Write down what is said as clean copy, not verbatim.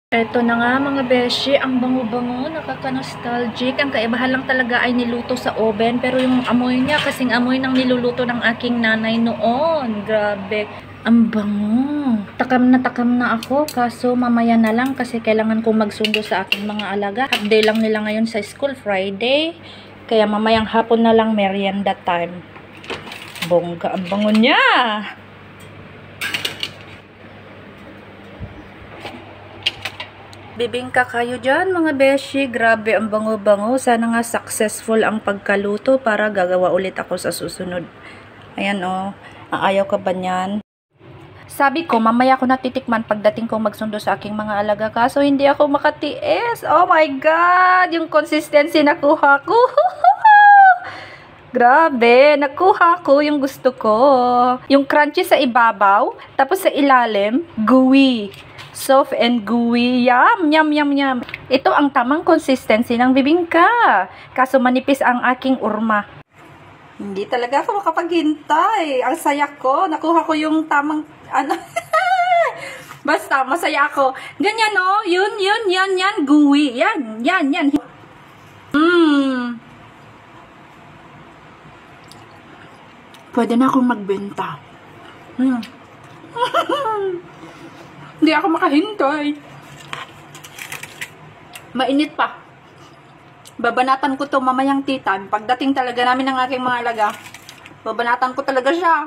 Eto na nga mga beshi, ang bango-bango, nakaka-nostalgic. Ang kaibahan lang talaga ay niluto sa oven, pero yung amoy niya kasing amoy ng niluluto ng aking nanay noon. Grabe, ang bango. Takam na ako, kaso mamaya na lang kasi kailangan kong magsundo sa aking mga alaga. Half day lang nila ngayon sa school, Friday. Kaya mamayang hapon na lang merienda time. Bongga, ang bango niya. Bibingka kayo dyan mga beshi. Grabe ang bango-bango. Sana nga successful ang pagkaluto para gagawa ulit ako sa susunod. Ayan o. Ayaw ka ba nyan? Sabi ko, mamaya ko natitikman pagdating ko magsundo sa aking mga alaga. Kaso hindi ako makatiis. Oh my God! Yung consistency nakuha ko. Grabe, nakuha ko yung gusto ko. Yung crunchy sa ibabaw, tapos sa ilalim, gooey. Soft and gooey. Yum, yum, yum, yum. Ito ang tamang consistency ng bibingka. Kaso manipis ang aking urma. Hindi talaga ako makapaghintay. Ang saya ko. Nakuha ko yung tamang, basta, masaya ako. Ganyan, no? Yun, yan. Gooey. Yan. Pwede na akong magbenta. Hindi ako makahintay. Mainit pa. Babanatan ko to mamayang tea time. Pagdating talaga namin ng aking mga alaga, babanatan ko talaga siya.